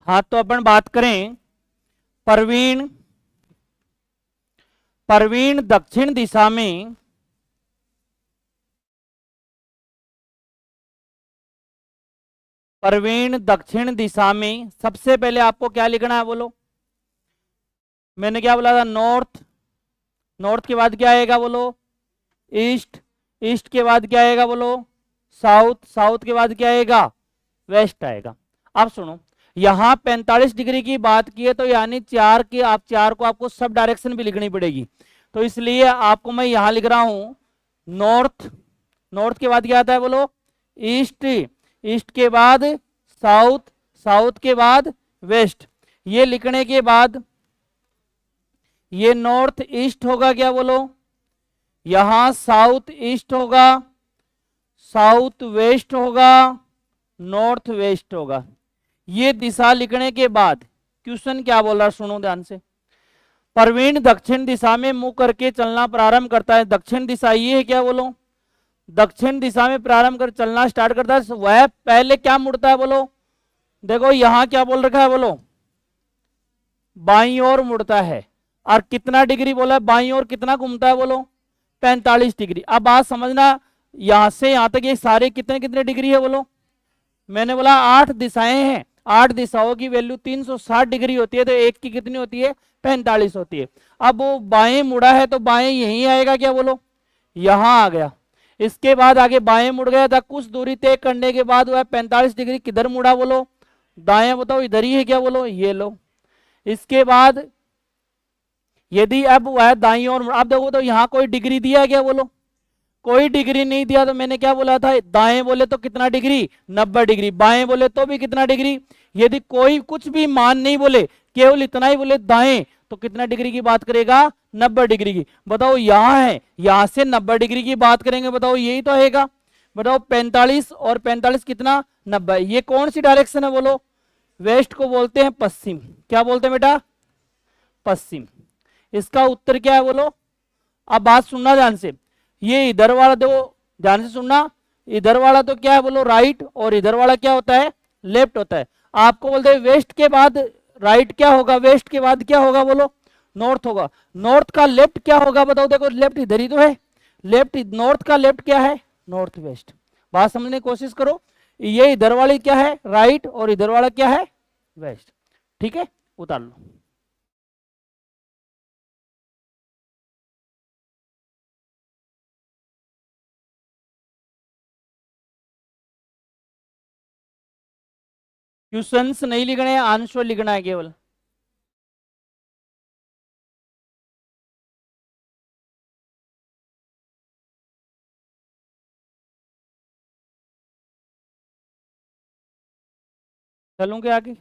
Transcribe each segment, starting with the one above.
हाँ, तो अपन बात करें प्रवीण दक्षिण दिशा में सबसे पहले आपको क्या लिखना है बोलो। मैंने क्या बोला था, नॉर्थ। नॉर्थ के बाद क्या आएगा बोलो, ईस्ट। ईस्ट के बाद क्या आएगा बोलो, साउथ। साउथ के बाद क्या आएगा, वेस्ट आएगा। अब सुनो, यहां 45 डिग्री की बात की है तो यानी चार को आपको सब डायरेक्शन भी लिखनी पड़ेगी। तो इसलिए आपको मैं यहां लिख रहा हूं नॉर्थ। नॉर्थ के बाद क्या आता है बोलो, ईस्ट। ईस्ट के बाद साउथ। साउथ के बाद वेस्ट। ये लिखने के बाद ये नॉर्थ ईस्ट होगा क्या बोलो, यहां साउथ ईस्ट होगा, साउथ वेस्ट होगा, नॉर्थ वेस्ट होगा। ये दिशा लिखने के बाद क्वेश्चन क्या बोल रहा सुनो ध्यान से। प्रवीण दक्षिण दिशा में मुंह करके चलना प्रारंभ करता है। दक्षिण दिशा ये है क्या बोलो, दक्षिण दिशा में प्रारंभ कर चलना स्टार्ट करता है। वह पहले क्या मुड़ता है बोलो, देखो यहां क्या बोल रखा है बोलो, बाईं ओर मुड़ता है। और कितना डिग्री बोला है, बाईं ओर कितना घूमता है बोलो, 45 डिग्री। अब बात समझना, यहां से यहां तक ये सारे कितने कितने डिग्री है बोलो। मैंने बोला 8 दिशाएं हैं, 8 दिशाओं की वैल्यू 360 डिग्री होती है, तो एक की कितनी होती है, 45 होती है। अब वो बाएं मुड़ा है तो बाएं यहीं आएगा क्या बोलो, यहां आ गया। इसके बाद आगे बाएं मुड़ गया था, कुछ दूरी तय करने के बाद वह 45 डिग्री किधर मुड़ा बोलो, दाएं। बताओ इधर ही है क्या बोलो, ये लो। इसके बाद यदि अब वह दाईं ओर, अब देखो तो यहां कोई डिग्री दिया क्या बोलो, कोई डिग्री नहीं दिया। तो मैंने क्या बोला था, दाएं बोले तो कितना डिग्री, 90 डिग्री। बाएं बोले तो भी कितना डिग्री। यदि कोई कुछ भी मान नहीं बोले, केवल इतना ही बोले दाएं, तो कितना डिग्री की बात करेगा, 90 डिग्री की। बताओ यहां है, यहां से 90 डिग्री की बात करेंगे, बताओ यही तो आएगा। बताओ 45 और 45 कितना, 90। ये कौन सी डायरेक्शन है बोलो, वेस्ट को बोलते हैं पश्चिम। क्या बोलते हैं बेटा, पश्चिम। इसका उत्तर क्या है बोलो। अब बात सुनना ध्यान से, ये इधर वाला देखो ध्यान से सुनना, इधर वाला तो क्या है बोलो राइट, और इधर वाला क्या होता है, लेफ्ट होता है। आपको बोलते हैं वेस्ट के बाद राइट क्या होगा, वेस्ट के बाद क्या होगा बोलो, नॉर्थ होगा। नॉर्थ का लेफ्ट क्या होगा बताओ, देखो लेफ्ट इधर ही तो है, लेफ्ट। नॉर्थ का लेफ्ट क्या है, नॉर्थ वेस्ट। बात समझने की कोशिश करो, ये इधर वाली क्या है, राइट, और इधर वाला क्या है, वेस्ट। ठीक है, उतार लो। क्वेश्चंस नहीं लिखने हैं, आंसर लिखना है केवल। चलूं क्या आगे,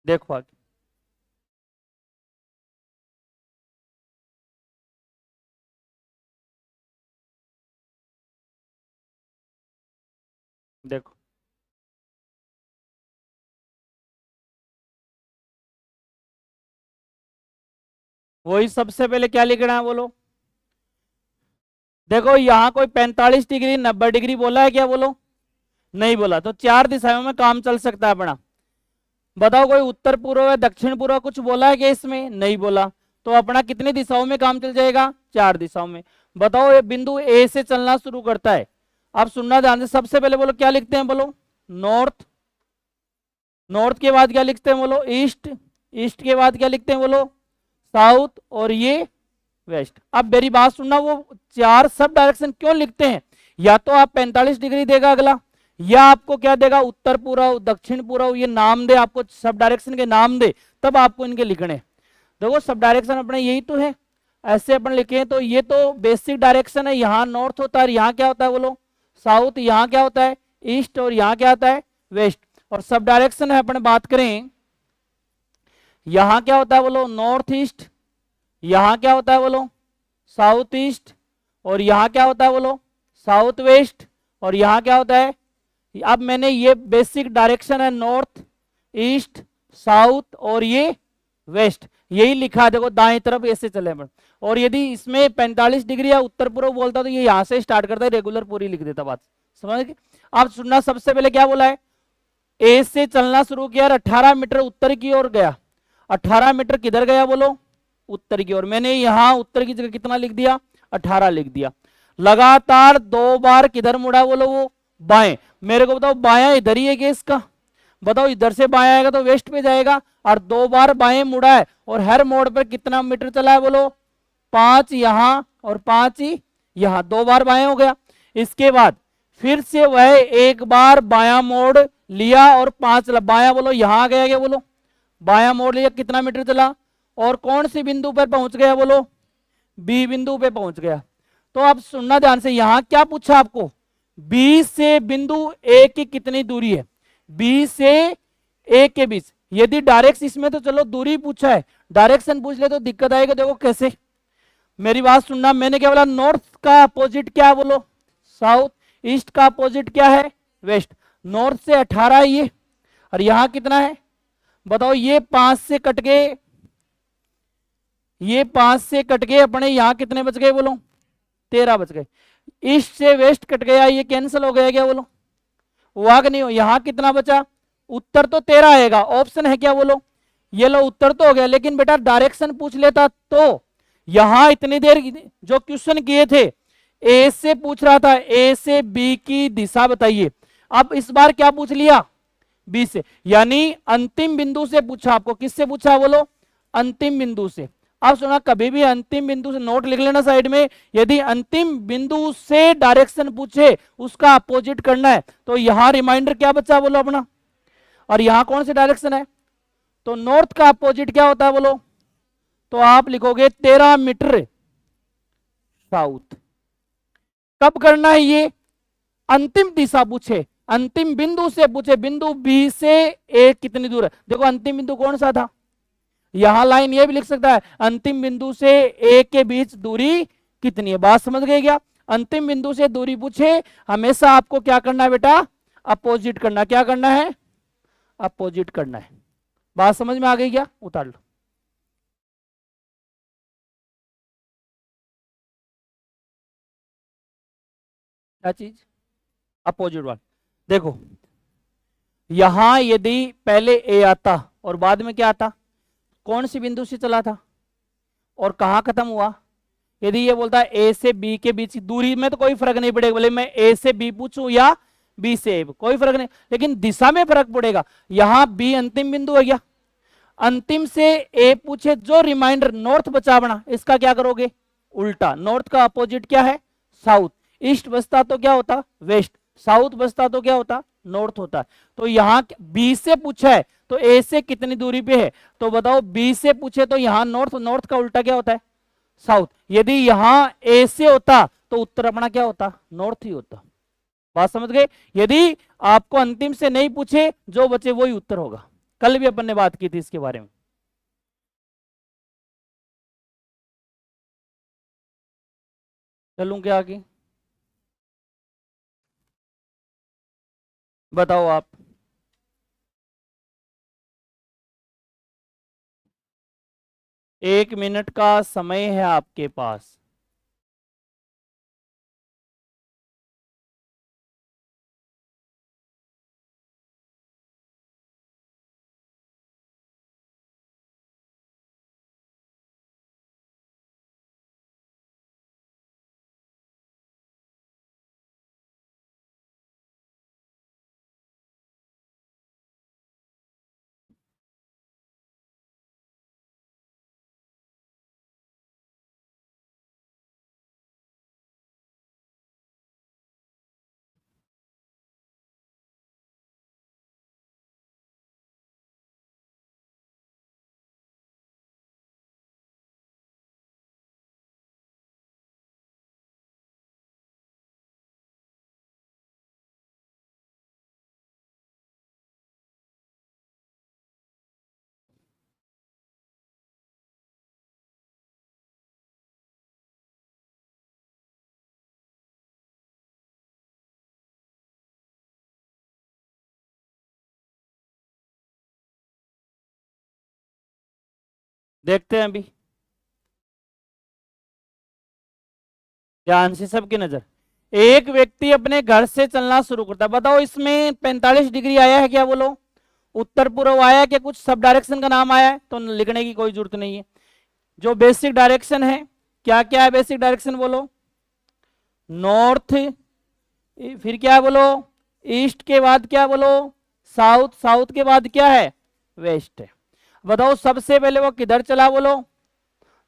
देखो आगे। देखो वही सबसे पहले क्या लिखना है बोलो। देखो यहां कोई 45 डिग्री 90 डिग्री बोला है क्या बोलो, नहीं बोला। तो चार दिशाओं में काम चल सकता है अपना। बताओ कोई उत्तर पूर्व या दक्षिण पूर्व कुछ बोला है क्या इसमें, नहीं बोला। तो अपना कितनी दिशाओं में काम चल जाएगा, 4 दिशाओं में। बताओ ये बिंदु ए से चलना शुरू करता है। अब सुनना ध्यान से, सबसे पहले बोलो क्या लिखते हैं बोलो, नॉर्थ। नॉर्थ के बाद क्या लिखते हैं बोलो, ईस्ट। ईस्ट के बाद क्या लिखते हैं बोलो, साउथ, और ये वेस्ट। अब मेरी बात सुनना, वो 4 सब डायरेक्शन क्यों लिखते हैं, या तो आप 45 डिग्री देगा अगला, या आपको क्या देगा, उत्तर पूर्व दक्षिण पूर्व, ये नाम दे आपको, सब डायरेक्शन के नाम दे, तब आपको इनके लिखने। देखो सब डायरेक्शन अपने यही तो है, ऐसे अपन लिखे। तो ये तो बेसिक डायरेक्शन है, यहाँ नॉर्थ होता है, यहाँ क्या होता है बोलो, साउथ। यहाँ क्या होता है, ईस्ट, और यहाँ क्या होता है, वेस्ट। और सब डायरेक्शन है अपन बात करें, यहाँ क्या होता है बोलो, नॉर्थ ईस्ट। यहाँ क्या होता है बोलो, साउथ ईस्ट। और यहाँ क्या होता है बोलो, साउथ वेस्ट। और यहाँ क्या होता है, अब मैंने ये बेसिक डायरेक्शन है, नॉर्थ ईस्ट साउथ और ये वेस्ट। यही लिखा है, देखो दाएं तरफ ऐसे चले अपन। और यदि इसमें 45 डिग्री या उत्तर पूर्व बोलता तो ये यहां से स्टार्ट करता है, रेगुलर पूरी लिख देता बात। समझ गए? आप सुनना, सबसे पहले क्या बोला है, ए से चलना शुरू किया और 18 मीटर उत्तर की ओर गया। 18 मीटर किधर गया बोलो, उत्तर की ओर। मैंने यहां उत्तर की जगह कितना लिख दिया, 18 लिख दिया। लगातार 2 बार किधर मुड़ा बोलो, वो बाएं। मेरे को बताओ बायां इधर ही है कि इसका, बताओ इधर से बाएं आएगा तो वेस्ट पे जाएगा, और 2 बार बाएं मुड़ा है, और हर मोड़ पर कितना मीटर चला है बोलो, 5 यहां और 5 ही यहां, 2 बार बाएं हो गया। इसके बाद फिर से वह एक बार बायां मोड़ लिया और 5 बायां बोलो यहां आ गया, क्या बोलो, बायां मोड़ लिया, कितना मीटर चला, और कौन सी बिंदु पर पहुंच गया बोलो, बी बिंदु पे पहुंच गया। तो आप सुनना ध्यान से, यहां क्या पूछा आपको, बी से बिंदु ए की कितनी दूरी है, बी से ए के बीच। यदि डायरेक्ट इसमें तो चलो दूरी पूछा है, डायरेक्शन पूछ ले तो दिक्कत आएगी। देखो कैसे, मेरी बात सुनना, मैंने क्या बोला, नॉर्थ का अपोजिट क्या है बोलो, साउथ। ईस्ट का अपोजिट क्या है, वेस्ट। नॉर्थ से 18 है ये, और यहां कितना है बताओ, ये 5 से कट गए, ये 5 से कट गए अपने, यहां कितने बच गए बोलो, 13 बच गए। ईस्ट से वेस्ट कट गया, ये कैंसिल हो गया क्या बोलो, हुआ कि नहीं हो, यहां कितना बचा, उत्तर तो 13 आएगा, ऑप्शन है क्या बोलो, ये लो उत्तर तो हो गया। लेकिन बेटा डायरेक्शन पूछ लेता तो, यहां इतनी देर जो क्वेश्चन किए थे, ए से पूछ रहा था, ए से बी की दिशा बताइए। अब इस बार क्या पूछ लिया, बी से, यानी अंतिम बिंदु से पूछा आपको। किससे पूछा बोलो, अंतिम बिंदु से। आप सुना, कभी भी अंतिम बिंदु से, नोट लिख लेना साइड में, यदि अंतिम बिंदु से डायरेक्शन पूछे उसका अपोजिट करना है, तो यहां रिमाइंडर क्या बचा बोलो अपना, और यहां कौन सी डायरेक्शन है, तो नॉर्थ का अपोजिट क्या होता है बोलो, तो आप लिखोगे 13 मीटर साउथ। कब करना है ये, अंतिम दिशा पूछे, अंतिम बिंदु से पूछे, बिंदु बी से ए कितनी दूर है। देखो अंतिम बिंदु कौन सा था, यहां लाइन ये भी लिख सकता है, अंतिम बिंदु से ए के बीच दूरी कितनी है। बात समझ गए क्या, अंतिम बिंदु से दूरी पूछे, हमेशा आपको क्या करना है बेटा, अपोजिट करना। क्या करना है, अपोजिट करना है। बात समझ में आ गई क्या, उतार लो। क्या चीज, अपोजिट वाला। देखो यहां यदि पहले ए आता और बाद में क्या आता, कौन सी बिंदु से चला था और कहां खत्म हुआ। यदि ये बोलता है ए से बी के बीच की दूरी में तो कोई फर्क नहीं पड़ेगा, बोले मैं ए से बी पूछूं या बी से ए, कोई फर्क नहीं, लेकिन दिशा में फर्क पड़ेगा। यहां बी अंतिम बिंदु है क्या, अंतिम से ए पूछे, जो रिमाइंडर नॉर्थ बचा बना, इसका क्या करोगे, उल्टा। नॉर्थ का अपोजिट क्या है, साउथ। ईस्ट बचता तो क्या होता, वेस्ट। साउथ बचता तो क्या होता, नॉर्थ होता। तो यहां बी से पूछा है तो ए से कितनी दूरी पे है, तो बताओ बी से पूछे तो यहां नॉर्थ, नॉर्थ का उल्टा क्या होता है, साउथ। यदि यहां ए से होता तो उत्तर अपना क्या होता, नॉर्थ ही होता। बात समझ गए। यदि आपको अंतिम से नहीं पूछे, जो बचे वही उत्तर होगा। कल भी अपन ने बात की थी इसके बारे में। चलूं क्या आगे, बताओ आप। 1 मिनट का समय है आपके पास। देखते हैं अभी, ध्यान से सबकी नजर। एक व्यक्ति अपने घर से चलना शुरू करता है, बताओ इसमें 45 डिग्री आया है क्या बोलो, उत्तर पूर्व आया है क्या, कुछ सब डायरेक्शन का नाम आया है तो लिखने की कोई जरूरत नहीं है। जो बेसिक डायरेक्शन है, क्या क्या है बेसिक डायरेक्शन बोलो, नॉर्थ, फिर क्या है बोलो, ईस्ट के बाद क्या बोलो, साउथ, साउथ के बाद क्या है, वेस्ट है। बताओ सबसे पहले वो किधर चला बोलो,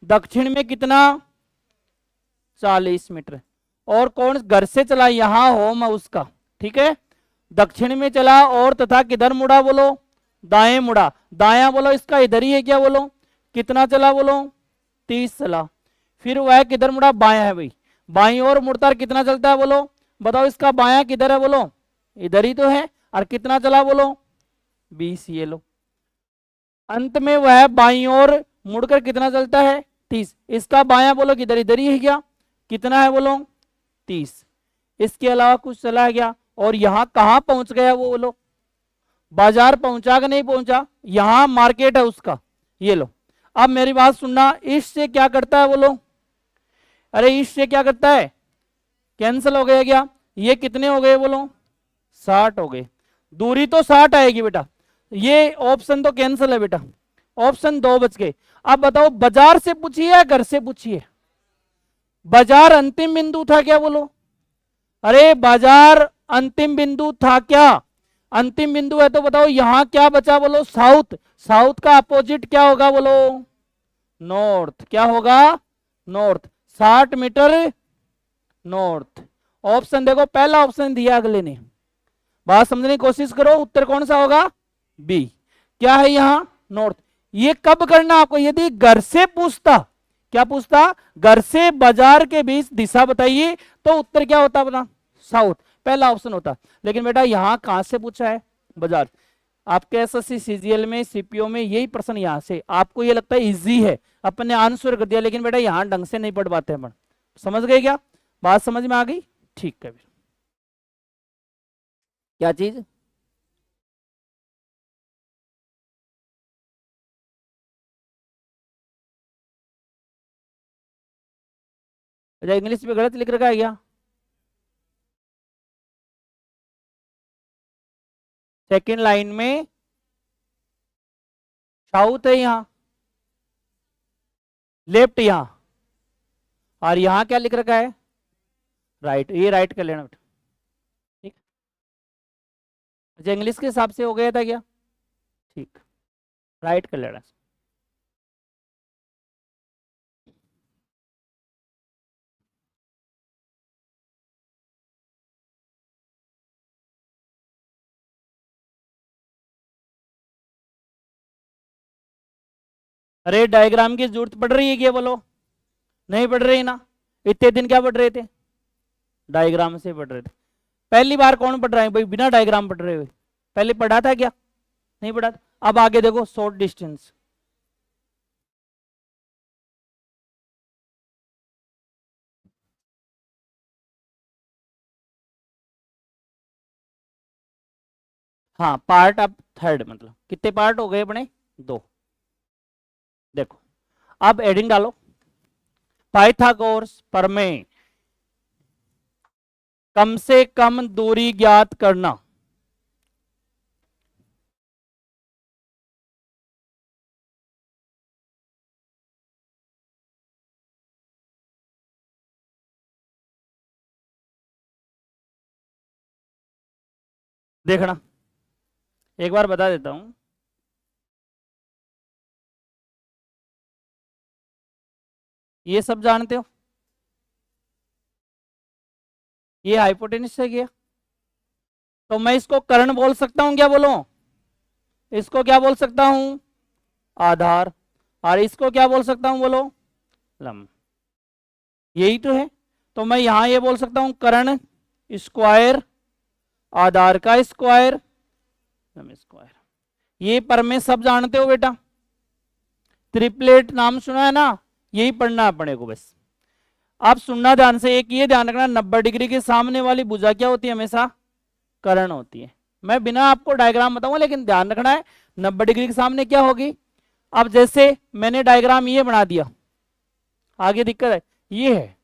दक्षिण में कितना, 40 मीटर। और कौन घर से चला, यहां होम है उसका, ठीक है, दक्षिण में चला और तथा किधर मुड़ा बोलो, दाएं मुड़ा, दाया बोलो इसका इधर ही है क्या बोलो, कितना चला बोलो, 30 चला। फिर वह किधर मुड़ा, बाया है भाई, बाई और मुड़ता कितना चलता है बोलो, बताओ इसका बाया किधर है बोलो, इधर ही तो है, और कितना चला बोलो, 20, ये लो। अंत में वह बाई और मुड़कर कितना चलता है, 30। इसका बाया बोलो किधर, इधर ही है क्या, कितना है बोलो, 30। इसके अलावा कुछ चला गया, और यहां कहां पहुंच गया वो बोलो, बाजार पहुंचा कि नहीं पहुंचा, यहां मार्केट है उसका, ये लो। अब मेरी बात सुनना, ईस्ट से क्या करता है बोलो, अरे ईस्ट से क्या करता है, कैंसिल हो गया क्या, ये कितने हो गए बोलो, 60 हो गए, दूरी तो 60 आएगी बेटा, ये ऑप्शन तो कैंसिल है बेटा, ऑप्शन 2 बच गए। अब बताओ बाजार से पूछिए या घर से पूछिए, बाजार अंतिम बिंदु था क्या बोलो, अरे बाजार अंतिम बिंदु था क्या, अंतिम बिंदु है तो बताओ यहां क्या बचा बोलो, साउथ, साउथ का अपोजिट क्या होगा बोलो, नॉर्थ, क्या होगा, नॉर्थ, 60 मीटर नॉर्थ। ऑप्शन देखो, पहला ऑप्शन दिया अगले ने, बात समझने की कोशिश करो, उत्तर कौन सा होगा, बी, क्या है यहां, नॉर्थ। ये कब करना आपको, यदि घर से पूछता, क्या पूछता, घर से बाजार के बीच दिशा बताइए, तो उत्तर क्या होता अपना, साउथ, पहला ऑप्शन होता। लेकिन बेटा यहां कहां से पूछा है, बाजार। आपके एसएससी सीजीएल में सीपीओ में यही प्रश्न यहां से, आपको ये लगता है इजी है, अपने आंसर कर दिया, लेकिन बेटा यहां ढंग से नहीं पढ़ पाते अपन, समझ गए क्या, बात समझ में आ गई, ठीक है। क्या चीज, अच्छा इंग्लिश में गलत लिख रखा है क्या, सेकंड लाइन में साउथ है यहां, लेफ्ट यहां, और यहां क्या लिख रखा है, राइट, ये राइट कर लेना बेटा, ठीक। अच्छा इंग्लिश के हिसाब से हो गया था क्या, ठीक, राइट कर लेना। अरे डायग्राम की जरूरत पड़ रही है क्या बोलो, नहीं पड़ रही ना, इतने दिन क्या पढ़ रहे थे, डायग्राम से पढ़ रहे थे। पहली बार कौन पढ़ रहा है भाई बिना डायग्राम पढ़ रहे हुए, पहले पढ़ा था क्या, नहीं पढ़ा था। अब आगे देखो शॉर्ट डिस्टेंस, हाँ पार्ट अब थर्ड, मतलब कितने पार्ट हो गए अपने, 2। देखो अब एडिंग डालो, पाइथागोरस प्रमेय, कम से कम दूरी ज्ञात करना, देखना एक बार बता देता हूं, ये सब जानते हो, ये हाइपोटेन्यूस है क्या, तो मैं इसको कर्ण बोल सकता हूं क्या बोलो, इसको क्या बोल सकता हूं, आधार, और इसको क्या बोल सकता हूं बोलो, लंब, यही तो है। तो मैं यहां ये बोल सकता हूं कर्ण स्क्वायर, आधार का स्क्वायर, लंब स्क्वायर, ये प्रमेय सब जानते हो बेटा, ट्रिपलेट नाम सुना है ना, यही पढ़ना अपने को बस। आप सुनना ध्यान से, एक ये ध्यान रखना 90 डिग्री के सामने वाली भुजा क्या होती है, हमेशा कर्ण होती है। मैं बिना आपको डायग्राम बताऊंगा, लेकिन ध्यान रखना है 90 डिग्री के सामने क्या होगी, अब जैसे मैंने डायग्राम ये बना दिया, आगे दिक्कत है, ये है,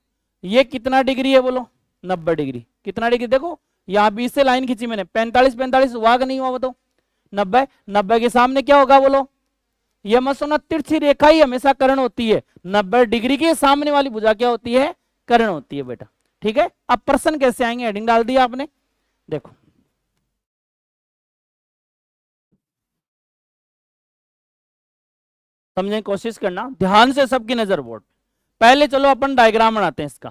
ये कितना डिग्री है बोलो, 90 डिग्री। कितना डिग्री देखो, यहाँ 20 से लाइन खींची मैंने, 45 45 हुआ कि नहीं हुआ बताओ, 90 90 के सामने क्या होगा बोलो, ये मत सुना, तिरछी रेखा ही हमेशा कर्ण होती है, 90 डिग्री के सामने वाली भुजा क्या होती है, कर्ण होती है बेटा। ठीक है, अब प्रश्न कैसे आएंगे, हेडिंग डाल दिया आपने, देखो समझने की कोशिश करना, ध्यान से सबकी नजर बोर्ड। पहले चलो अपन डायग्राम बनाते हैं इसका।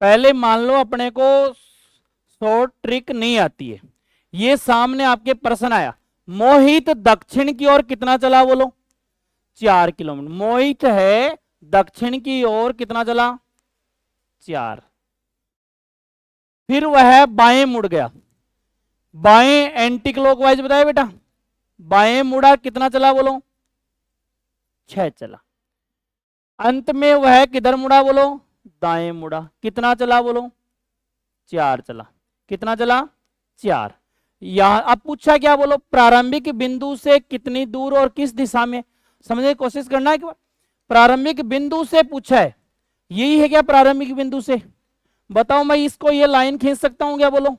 पहले मान लो अपने को शॉर्ट ट्रिक नहीं आती है, ये सामने आपके प्रश्न आया, मोहित दक्षिण की ओर कितना चला बोलो, 4 किलोमीटर। मोहित है दक्षिण की ओर कितना चला, 4। फिर वह बाएं मुड़ गया, बाएं एंटी क्लॉकवाइज बताया बेटा, बाएं मुड़ा कितना चला बोलो, 6 चला। अंत में वह किधर मुड़ा बोलो, दाएं मुड़ा, कितना चला बोलो, 4 चला। कितना चला, 4। यहां अब पूछा क्या बोलो, प्रारंभिक बिंदु से कितनी दूर और किस दिशा में, समझने की कोशिश करना है कि प्रारंभिक बिंदु से पूछा है, यही है क्या प्रारंभिक बिंदु से, बताओ मैं इसको ये लाइन खींच सकता हूं क्या बोलो,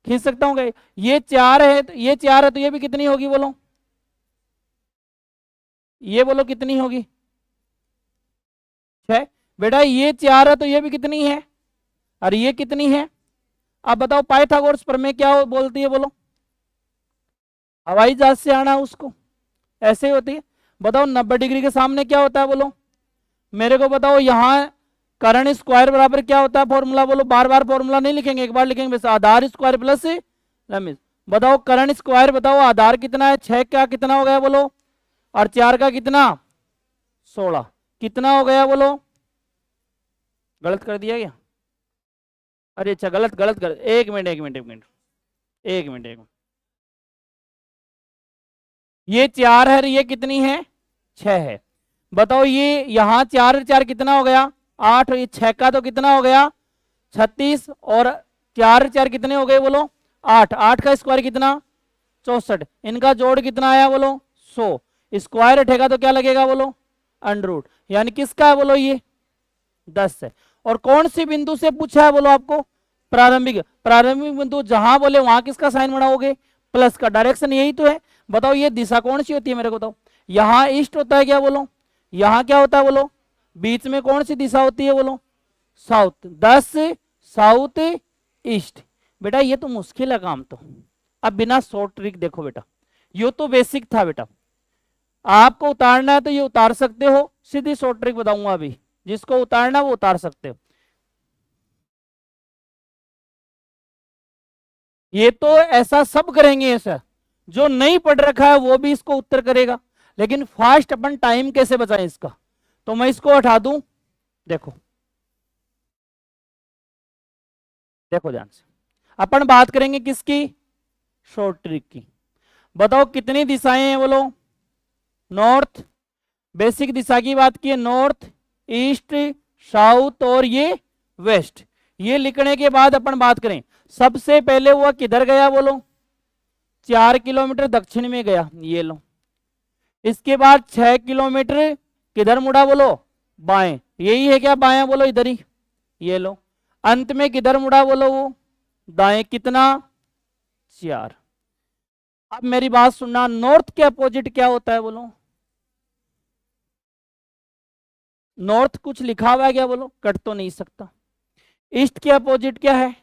खींच सकता हूं क्या, ये 4 है, ये 4 है तो ये भी कितनी होगी बोलो, ये बोलो कितनी होगी, 6। बेटा ये 4 है तो ये भी कितनी है, और ये कितनी है। अब बताओ पाइथागोरस प्रमेय क्या बोलती है बोलो, हवाई जहाज से आना उसको, ऐसे ही होती है। बताओ 90 डिग्री के सामने क्या होता है बोलो, मेरे को बताओ, यहां कर्ण स्क्वायर बराबर क्या होता है फॉर्मूला बोलो, बार बार फॉर्मूला नहीं लिखेंगे, एक बार लिखेंगे बस, आधार स्क्वायर प्लस लंब। बताओ कर्ण स्क्वायर, बताओ आधार कितना है, 6 का कितना हो गया बोलो, और 4 का कितना, 16, कितना हो गया बोलो, गलत कर दिया क्या, अरे अच्छा गलत गलत कर, एक मिनट एक मिनट एक मिनट एक मिनट एक मिनट, ये 4 है, ये कितनी है, 6 है। बताओ ये यहाँ 4 4 कितना हो गया, 8, ये 6 का तो कितना हो गया, 36, और 4 4 कितने हो गए बोलो, 8, 8 का स्क्वायर कितना, 64, इनका जोड़ कितना आया बोलो, 100, स्क्वायर उठेगा तो क्या लगेगा बोलो, अंडर रूट, यानी किसका है बोलो, ये 10 है। और कौन सी बिंदु से पूछा है बोलो आपको, प्रारंभिक, प्रारंभिक बिंदु जहां बोले वहां किसका साइन बनाओगे, प्लस का, डायरेक्शन यही तो है। बताओ ये दिशा कौन सी होती है मेरे को बताओ, यहां ईस्ट होता है क्या बोलो, यहां क्या होता है बोलो, बीच में कौन सी दिशा होती है बोलो, साउथ, 10 साउथ ईस्ट। बेटा ये तो मुश्किल है काम तो, अब बिना शॉर्ट ट्रिक देखो बेटा, ये तो बेसिक था बेटा, आपको उतारना है तो ये उतार सकते हो, सीधी शॉर्ट ट्रिक बताऊंगा अभी, जिसको उतारना वो उतार सकते हो। ये तो ऐसा सब करेंगे ऐसा, जो नहीं पढ़ रखा है वो भी इसको उत्तर करेगा, लेकिन फास्ट अपन टाइम कैसे बचाएं इसका, तो मैं इसको हटा दूं। देखो देखो ध्यान से, अपन बात करेंगे किसकी, शॉर्ट ट्रिक की। बताओ कितनी दिशाएं हैं बोलो, नॉर्थ, बेसिक दिशा की बात की है, नॉर्थ ईस्ट साउथ और ये वेस्ट। ये लिखने के बाद अपन बात करें, सबसे पहले वह किधर गया बोलो, 4 किलोमीटर दक्षिण में गया, ये लो। इसके बाद 6 किलोमीटर किधर मुड़ा बोलो, बाएं, यही है क्या बाएं बोलो, इधर ही, ये लो। अंत में किधर मुड़ा बोलो, वो दाएं, कितना, 4। अब मेरी बात सुनना, नॉर्थ के अपोजिट क्या होता है बोलो, नॉर्थ कुछ लिखा हुआ है क्या बोलो, कट तो नहीं सकता। ईस्ट के अपोजिट क्या है,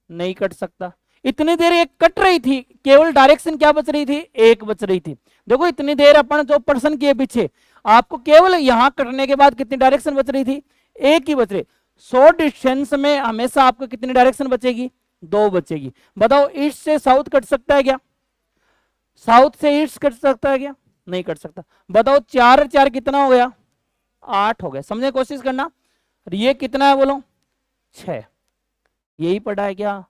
नहीं कट सकता। इतनी देर एक कट रही थी, केवल डायरेक्शन क्या बच रही थी, एक बच रही थी। देखो इतनी देर अपन जो प्रश्न किए पीछे, आपको केवल यहां कटने के बाद कितनी डायरेक्शन बच रही थी, एक ही बच रही। शॉर्ट डिस्टेंस में हमेशा आपको कितनी डायरेक्शन बचेगी, 2 बचेगी। बताओ ईस्ट से साउथ कट सकता है क्या, साउथ से ईस्ट कट सकता है क्या, नहीं कट सकता। बताओ 4 4 कितना हो गया, 8 हो गया, समझने की कोशिश करना। ये कितना है बोलो, 6, यही पढ़ा है क्या,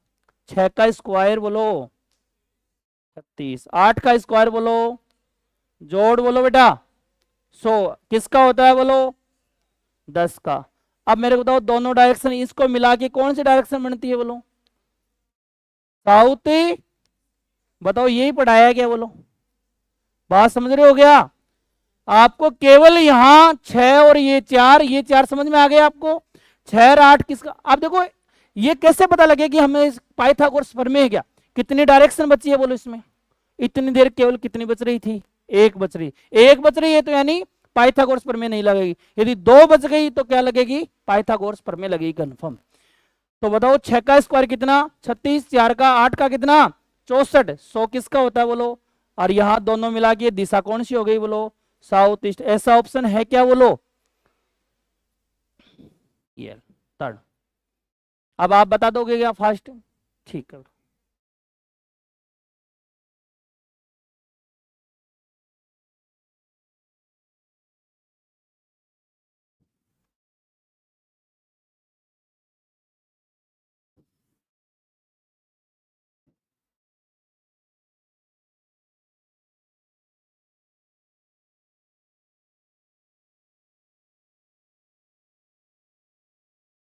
6 का स्क्वायर बोलो 36, 8 का स्क्वायर बोलो, जोड़ बोलो बेटा 100, किसका होता है बोलो, 10 का। अब मेरे को बताओ दोनों डायरेक्शन इसको मिला के कौन सी डायरेक्शन बनती है बोलो, साउथ, बताओ यही पढ़ाया क्या बोलो, बात समझ रहे हो क्या? आपको केवल यहां 6 और ये चार समझ में आ गए आपको? 6 और 8 किसका, आप देखो ये कैसे पता लगे कि हमें पाइथागोरस प्रमेय है क्या? कितनी डायरेक्शन बची है बोलो इसमें? इतनी देर केवल कितनी बच रही थी? एक बच रही, एक बच रही है तो यानी पाइथागोरस प्रमेय नहीं लगेगी। यदि दो बच गई तो क्या लगेगी? पाइथागोरस प्रमेय लगेगी कंफर्म। तो बताओ 6 का स्क्वायर कितना? 36, 4 का 8 का कितना? 64, 100 किसका होता है बोलो? और यहां दोनों मिला के दिशा कौन सी हो गई बोलो? South east. ऐसा ऑप्शन है क्या बोलो? ये थर्ड। अब आप बता दोगे क्या फास्ट? ठीक है,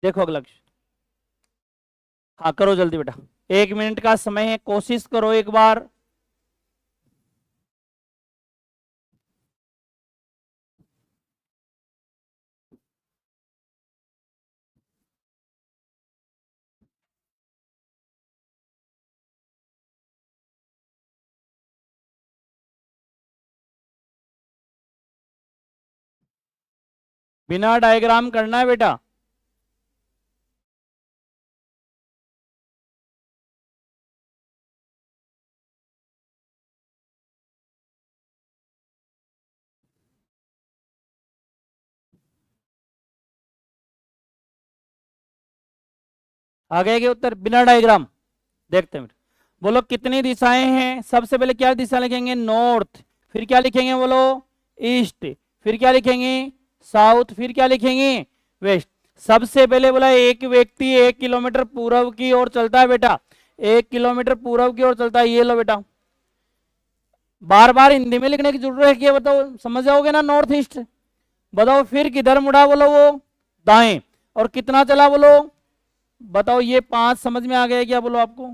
देखो अगला क्वेश्चन। हाँ करो जल्दी बेटा, 1 मिनट का समय है, कोशिश करो एक बार। बिना डायग्राम करना है बेटा। आ गए के उत्तर बिना डायग्राम? देखते हैं, बोलो कितनी दिशाएं हैं? सबसे पहले क्या दिशा लिखेंगे? नॉर्थ। फिर क्या लिखेंगे बोलो? ईस्ट। फिर क्या लिखेंगे? साउथ। फिर क्या लिखेंगे? वेस्ट। सबसे पहले बोला एक व्यक्ति 1 किलोमीटर पूर्व की ओर चलता है बेटा, 1 किलोमीटर पूर्व की ओर चलता है, ये लो बेटा। बार बार हिंदी में लिखने की जरूरत है क्या बताओ, समझ जाओगे ना? North east. बताओ फिर किधर मुड़ा बोलो? वो दाएं। और कितना चला बोलो? बताओ ये 5 समझ में आ गया क्या बोलो आपको?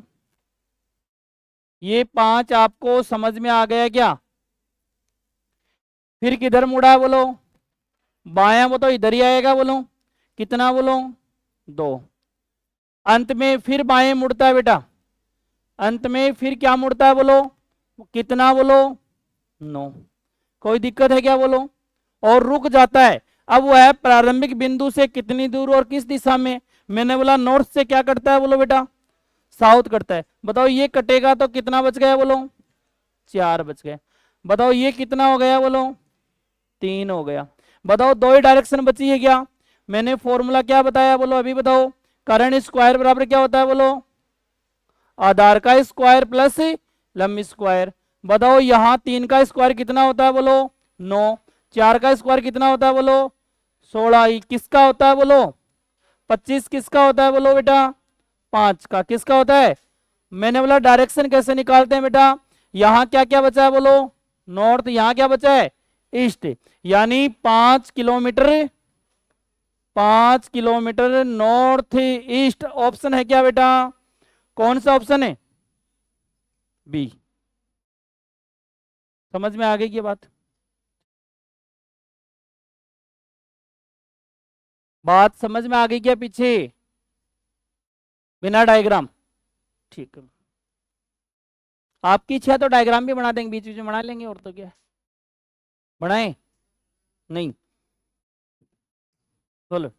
ये 5 आपको समझ में आ गया क्या? फिर किधर मुड़ा है बोलो? बायां, वो तो इधर ही आएगा बोलो। कितना बोलो? 2। अंत में फिर बाएं मुड़ता है बेटा, अंत में फिर क्या मुड़ता है बोलो? कितना बोलो? 9। कोई दिक्कत है क्या बोलो? और रुक जाता है। अब वो है प्रारंभिक बिंदु से कितनी दूर और किस दिशा में? मैंने बोला नॉर्थ से क्या कटता है बोलो बेटा? साउथ कटता है। बताओ ये कटेगा तो कितना बच गया बोलो? 4 बच गए। बताओ ये कितना हो गया बोलो? 3 हो गया। बताओ दो ही डायरेक्शन बची है क्या? मैंने फॉर्मूला क्या बताया बोलो अभी बताओ? करंट स्क्वायर बराबर क्या होता है बोलो? आधार का स्क्वायर प्लस लंब स्क्वायर। बताओ यहाँ 3 का स्क्वायर कितना होता है बोलो? 9। 4 का स्क्वायर कितना होता है बोलो? 16। किसका होता है बोलो? 25। किसका होता है बोलो बेटा? 5 का। किसका होता है? मैंने बोला डायरेक्शन कैसे निकालते हैं बेटा? यहां क्या क्या बचा है बोलो? नॉर्थ। यहां क्या बचा है? ईस्ट। यानी 5 kilometre, 5 kilometre north east option है क्या बेटा? कौन सा ऑप्शन है? बी। समझ में आ गई ये बात? बात समझ में आ गई क्या पीछे? बिना डायग्राम? ठीक है, आपकी इच्छा तो डायग्राम भी बना देंगे, बीच बीच में बना लेंगे, और तो क्या है। बनाए? नहीं, बोलो।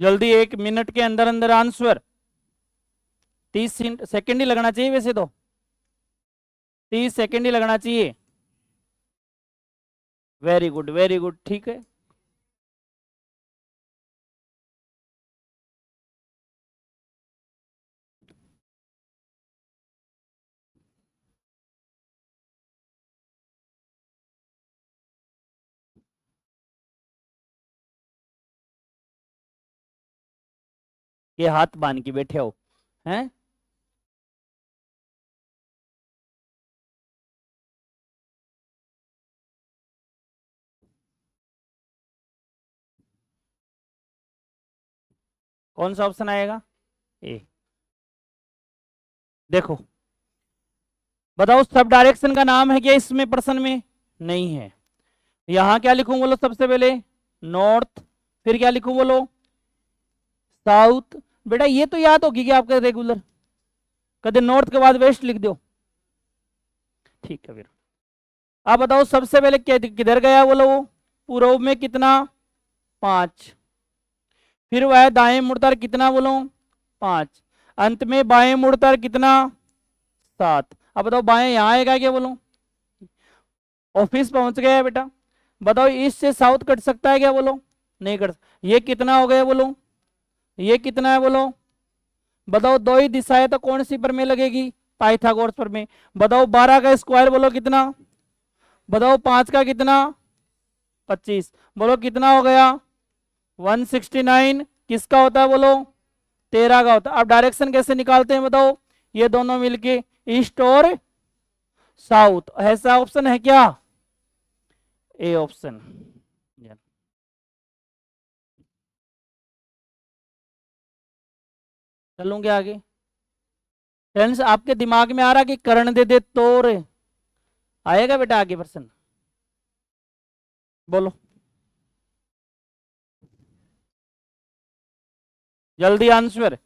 जल्दी 1 मिनट के अंदर अंदर आंसर। 30 सेकंड ही लगना चाहिए वैसे तो, 30 सेकंड ही लगना चाहिए। वेरी गुड वेरी गुड, ठीक है। ये हाथ बांध के बैठे हो हैं? कौन सा ऑप्शन आएगा? ए। देखो बताओ सब डायरेक्शन का नाम है क्या इसमें प्रश्न में? नहीं है। यहां क्या लिखूं बोलो सबसे पहले? नॉर्थ। फिर क्या लिखूं बोलो? साउथ। बेटा ये तो याद होगी कि आपका रेगुलर, कदे नॉर्थ के बाद वेस्ट लिख दो। ठीक है फिर आप बताओ सबसे पहले किधर गया बोलो? वो पूर्व में कितना? 5। फिर वह दाएं मुड़कर कितना बोलो? 5। अंत में बाएं मुड़कर कितना? 7। अब बताओ बाएं यहां आएगा क्या बोलो? ऑफिस पहुंच गया है बेटा। बताओ ईस्ट से साउथ कट सकता है क्या बोलो? नहीं कट। ये कितना हो गया बोलो? ये कितना है बोलो? बताओ दो ही दिशाएं तो कौन सी प्रमेय लगेगी? पाइथागोरस प्रमेय। बताओ 12 का स्क्वायर बोलो कितना? बताओ 5 का कितना? 25। बोलो कितना हो गया? 169। किसका होता है बोलो? 13 का होता है। अब डायरेक्शन कैसे निकालते हैं बताओ? ये दोनों मिलके ईस्ट और साउथ। ऐसा ऑप्शन है क्या? A option. चलूंगे आगे। फ्रेंड्स आपके दिमाग में आ रहा कि करण दे दे तोर, आएगा बेटा आगे प्रश्न? बोलो जल्दी आंसर।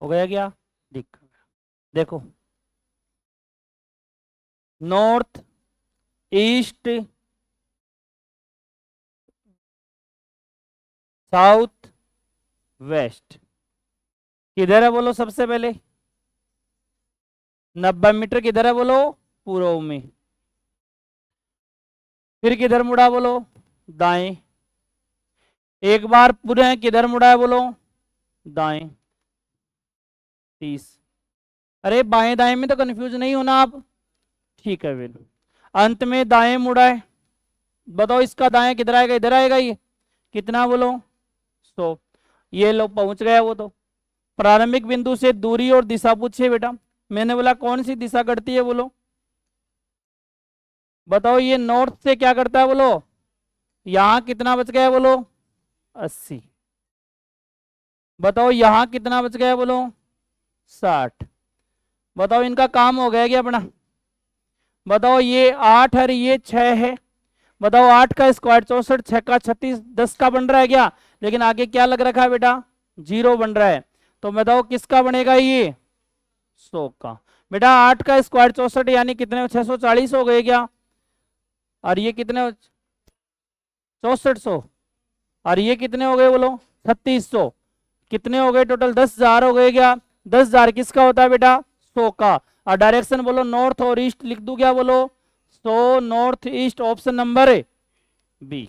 हो गया क्या? देख देखो नॉर्थ, ईस्ट, साउथ, वेस्ट किधर है बोलो सबसे पहले? 90 मीटर किधर है बोलो? पूर्व में। फिर किधर मुड़ा बोलो? दाएं। एक बार पुनः किधर मुड़ा है बोलो? दाएं। 30। अरे बाएं दाएं में तो कंफ्यूज नहीं होना आप। ठीक है फिर अंत में दाएं मुड़ा है। बताओ इसका दाएं किधर आएगा? इधर आएगा ये। कितना बोलो? 100। ये लो पहुंच गया वो तो। प्रारंभिक बिंदु से दूरी और दिशा पूछिए बेटा। मैंने बोला कौन सी दिशा करती है बोलो? बताओ ये नॉर्थ से क्या करता है बोलो? यहां कितना बच गया बोलो? 80। बताओ यहां कितना बच गया बोलो? 60। बताओ इनका काम हो गया क्या अपना? बताओ ये 8 है ये 6 है। बताओ 8 का स्क्वायर 64, 6 का 36, 10 का बन रहा है क्या? लेकिन आगे क्या लग रखा है बेटा? 0 बन रहा है। तो बताओ किसका बनेगा ये? 100 का। बेटा 8 का स्क्वायर 64 यानी कितने? 640 हो गए क्या? और ये कितने? 6400। और ये कितने हो गए बोलो? 3600। कितने हो गए टोटल? 10,000 हो गए क्या? 10,000 किसका होता है बेटा? 100 का। और डायरेक्शन बोलो नॉर्थ और ईस्ट लिख दूं क्या बोलो? 100 north east option number B.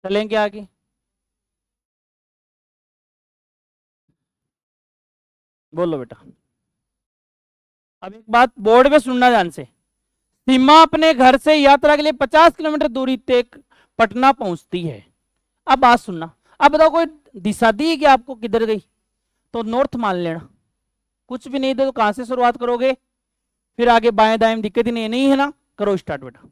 चलेंगे आगे। बोलो बेटा। अब एक बात बोर्ड में सुनना ध्यान से। सीमा अपने घर से यात्रा के लिए 50 किलोमीटर दूरी तक पटना पहुंचती है। अब बात सुनना। अब बताओ कोई दिशा दी है कि आपको किधर गई? तो नॉर्थ मान लेना। कुछ भी नहीं दे तो कहां से शुरुआत करोगे? फिर आगे बाएं दाएं में दिक्कत ही नहीं है, नहीं है ना? करो स्टार्ट बेटा।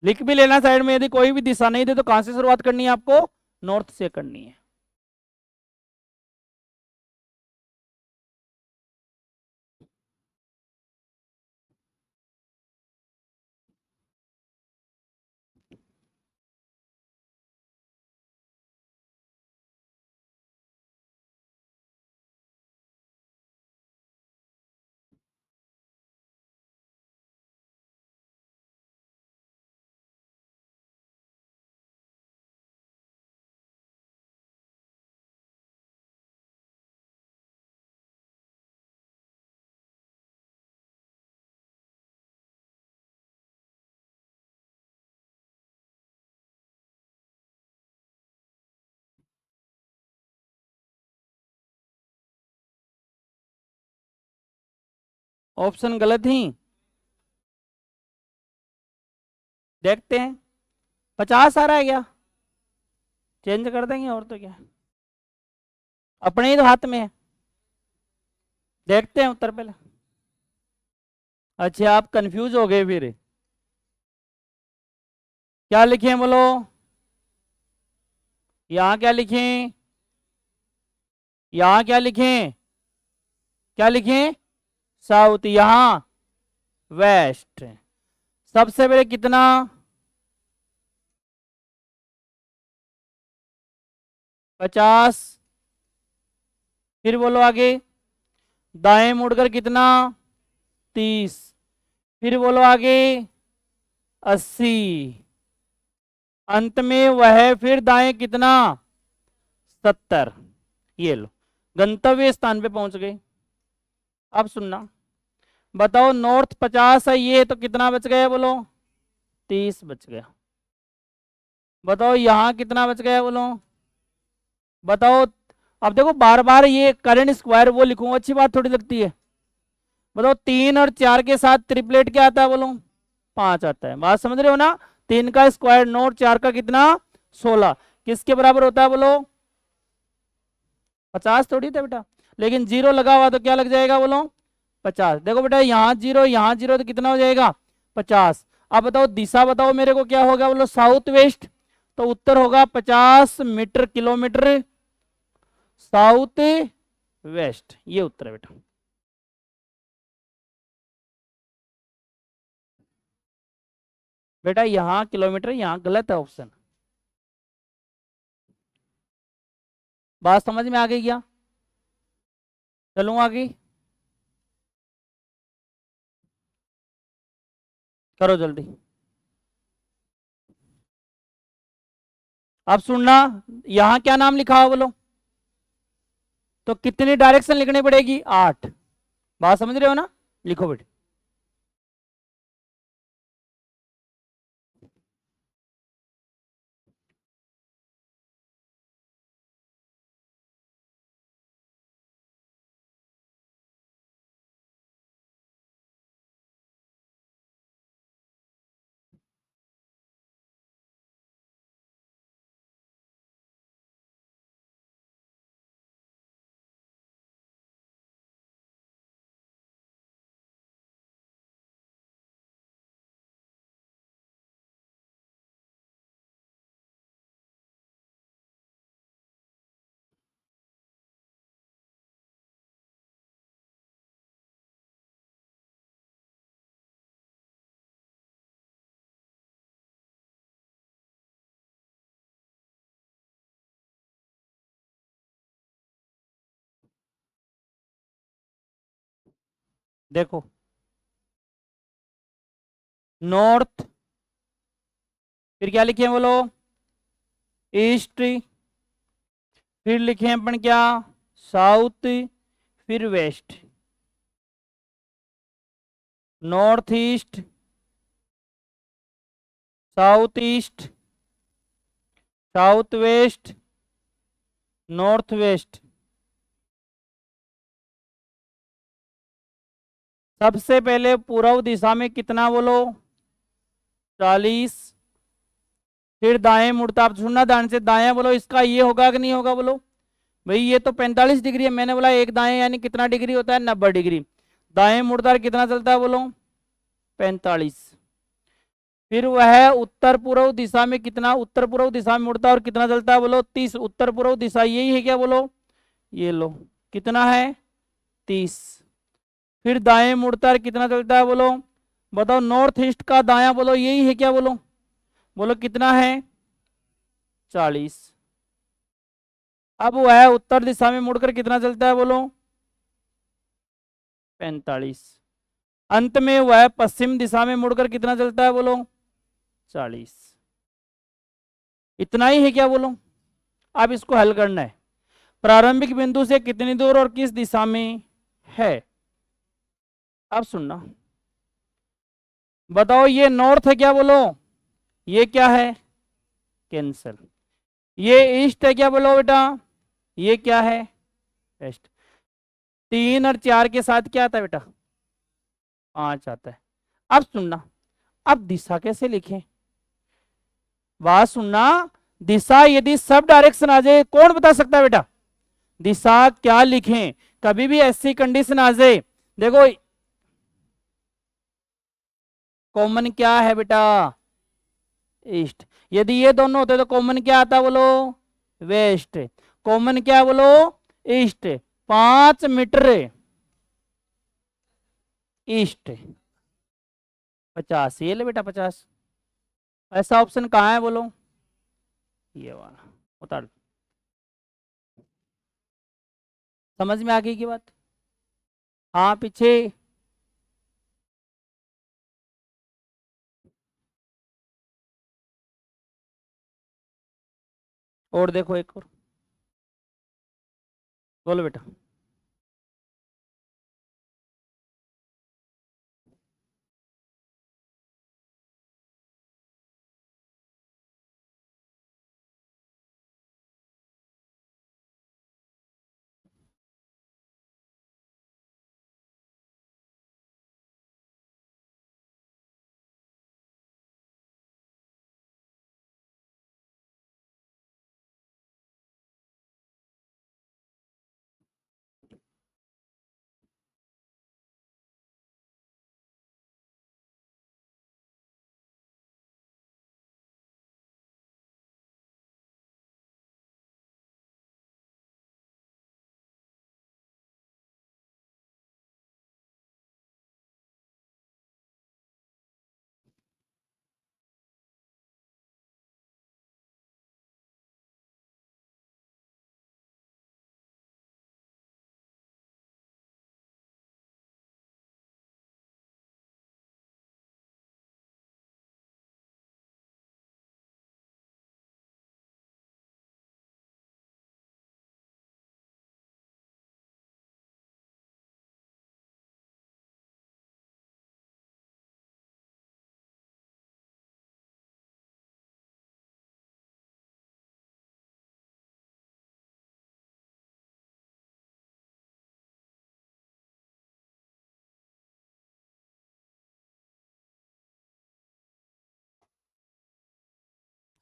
लिख भी लेना साइड में, यदि कोई भी दिशा नहीं दे तो कहां से शुरुआत करनी है आपको? नॉर्थ से करनी है। ऑप्शन गलत ही, देखते हैं 50 आ रहा है क्या, चेंज कर देंगे और तो क्या, अपने ही तो हाथ में है। देखते हैं उत्तर पहले। अच्छा आप कंफ्यूज हो गए फिर, क्या लिखें बोलो, यहां क्या लिखें, यहां क्या लिखें, क्या लिखें, साउथ, यहां वेस्ट। सबसे पहले कितना, 50, फिर बोलो आगे, दाएं मुड़कर कितना, 30, फिर बोलो आगे 80, अंत में वह फिर दाएं कितना, 70। ये लो गंतव्य स्थान पे पहुंच गए। अब सुनना, बताओ नॉर्थ 50 है ये, तो कितना बच गया बोलो, 30 बच गया। बताओ यहां कितना बच गया बोलो, बताओ। अब देखो बार बार ये करंट स्क्वायर वो लिखूंगा, अच्छी बात थोड़ी लगती है। बताओ 3 और 4 के साथ ट्रिपलेट क्या आता है बोलो, 5 आता है। बात समझ रहे हो ना, 3 का स्क्वायर 9 और 4 का कितना, 16, किसके बराबर होता है बोलो, 50 थोड़ी था बेटा, लेकिन जीरो लगा हुआ तो क्या लग जाएगा बोलो, 50। देखो बेटा यहाँ जीरो तो कितना हो जाएगा, 50। अब बताओ दिशा बताओ मेरे को क्या होगा बोलो, साउथ वेस्ट, तो उत्तर होगा 50 मीटर किलोमीटर साउथ वेस्ट, ये उत्तर है बेटा। बेटा यहाँ किलोमीटर, यहाँ गलत है ऑप्शन। बात समझ में आ गई क्या, चलूँ आगे, करो जल्दी। अब सुनना, यहां क्या नाम लिखा हो बोलो, तो कितनी डायरेक्शन लिखनी पड़ेगी, 8। बात समझ रहे हो ना, लिखो बेटे। देखो नॉर्थ, फिर क्या लिखे बोलो, ईस्ट, फिर लिखे अपन क्या, साउथ, फिर west, north east, south east, south west, north west. सबसे पहले पूर्व दिशा में कितना बोलो, 40, फिर दाएं मुड़ता, आप सुनना ध्यान से, दाएं बोलो इसका ये होगा कि नहीं होगा बोलो, भाई ये तो 45 डिग्री है, मैंने बोला एक दाएं यानी कितना डिग्री होता है, 90 डिग्री। दाएं मुड़ता कितना चलता है बोलो, 45। फिर वह उत्तर पूर्व दिशा में कितना, उत्तर पूर्व दिशा में मुड़ता है और कितना चलता है बोलो, 30। उत्तर पूर्व दिशा यही है क्या बोलो, ये लो कितना है, 30। फिर दाएं मुड़ता है कितना चलता है बोलो, बताओ। नॉर्थ ईस्ट का दाया बोलो यही है क्या बोलो, बोलो कितना है, 40। अब वह उत्तर दिशा में मुड़कर कितना चलता है बोलो, 45। अंत में वह पश्चिम दिशा में मुड़कर कितना चलता है बोलो, 40। इतना ही है क्या बोलो। अब इसको हल करना है, प्रारंभिक बिंदु से कितनी दूर और किस दिशा में है। अब सुनना, बताओ ये नॉर्थ है क्या बोलो, ये क्या है, कैंसल। ये ईस्ट है क्या बोलो बेटा, ये क्या है, वेस्ट। 3 और 4 के साथ क्या आता है बेटा, 5 आता है। अब सुनना, अब दिशा कैसे लिखें, बात सुनना। दिशा यदि सब डायरेक्शन आ जाए, कौन बता सकता है बेटा दिशा क्या लिखें? कभी भी ऐसी कंडीशन आ जाए, देखो कॉमन क्या है बेटा, ईस्ट। यदि ये दोनों होते तो कॉमन क्या आता बोलो, वेस्ट। कॉमन क्या बोलो, ईस्ट। 5 मीटर ईस्ट, 50, ये ले बेटा 50। ऐसा ऑप्शन कहाँ है बोलो, ये वाला उतार दो। समझ में आ गई की बात? हाँ पीछे। और देखो एक और, बोलो बेटा।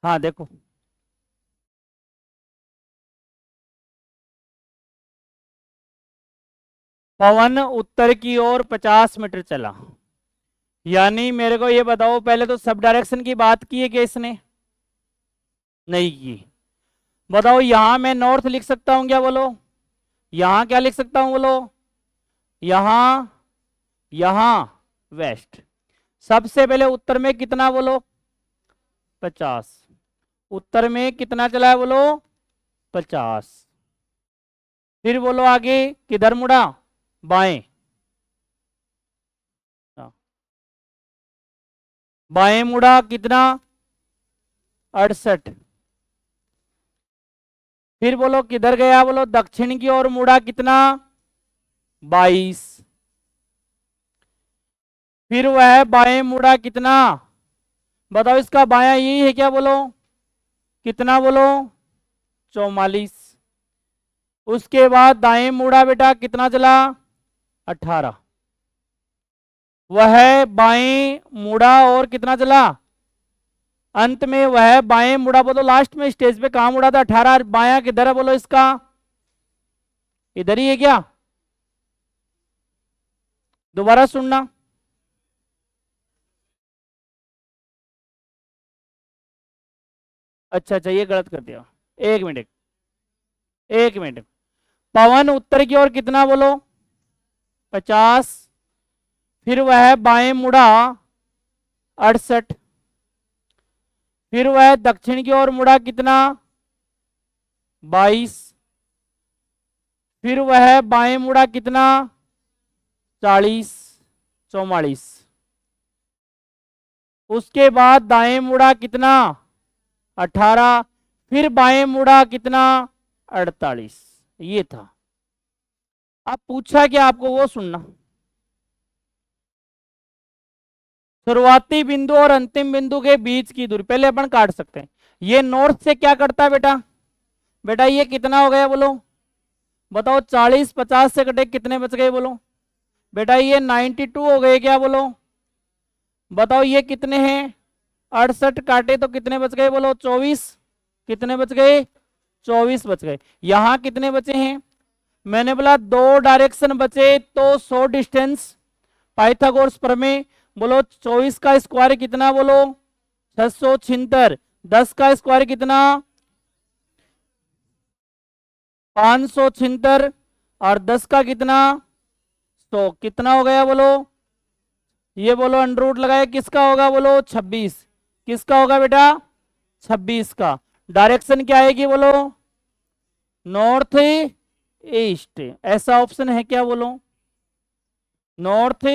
हाँ देखो, पवन उत्तर की ओर 50 मीटर चला, यानी मेरे को ये बताओ, पहले तो सब डायरेक्शन की बात की है कि इसने नहीं की। बताओ यहां मैं नॉर्थ लिख सकता हूं क्या बोलो, यहां क्या लिख सकता हूं बोलो, यहां, यहां वेस्ट। सबसे पहले उत्तर में कितना बोलो, 50। उत्तर में कितना चला है बोलो, 50। फिर बोलो आगे किधर मुड़ा, बाएं। बाएं मुड़ा कितना, 68। फिर बोलो किधर गया बोलो, दक्षिण की ओर मुड़ा कितना, 22। फिर वह बाएं मुड़ा कितना, बताओ इसका बायां यही है क्या बोलो, कितना बोलो, 44। उसके बाद दाएं मुड़ा बेटा कितना चला, 18। वह बाएं मुड़ा और कितना चला, अंत में वह बाएं मुड़ा, बोलो लास्ट में स्टेज पे कहां मुड़ा था, 18। बायां किधर है बोलो इसका, इधर ही है क्या, दोबारा सुनना। अच्छा अच्छा, ये गलत कर दिया, एक मिनट, एक मिनट। पवन उत्तर की ओर कितना बोलो, 50। फिर वह बाएं मुड़ा, 68। फिर वह दक्षिण की ओर मुड़ा कितना, 22। फिर वह बाएं मुड़ा कितना, 40, 44। उसके बाद दाएं मुड़ा कितना, 18। फिर बाएं मुड़ा कितना, 48। ये था। अब पूछा क्या आपको वो सुनना। शुरुआती बिंदु और अंतिम बिंदु के बीच की दूरी पहले अपन काट सकते हैं। ये नॉर्थ से क्या करता है बेटा, बेटा ये कितना हो गया बोलो, बताओ 40, 50 से कटे कितने बच गए बोलो, बेटा ये 92 हो गए क्या बोलो? बताओ ये कितने हैं? 68 काटे तो कितने बच गए बोलो? 24। कितने बच गए? 24 बच गए। यहां कितने बचे हैं? मैंने बोला 2 डायरेक्शन बचे तो 100 डिस्टेंस। पाइथागोरस प्रमेय बोलो 24 का स्क्वायर कितना बोलो? 676। 10 का स्क्वायर कितना? 576। और 10 का कितना? 100। कितना हो गया बोलो? ये बोलो अंडर रूट लगाए, किसका होगा बोलो? 26। किसका होगा बेटा? 26 का। डायरेक्शन क्या आएगी बोलो? North east. ऐसा ऑप्शन है क्या बोलो? North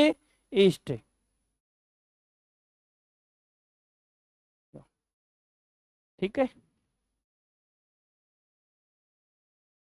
east. ठीक है।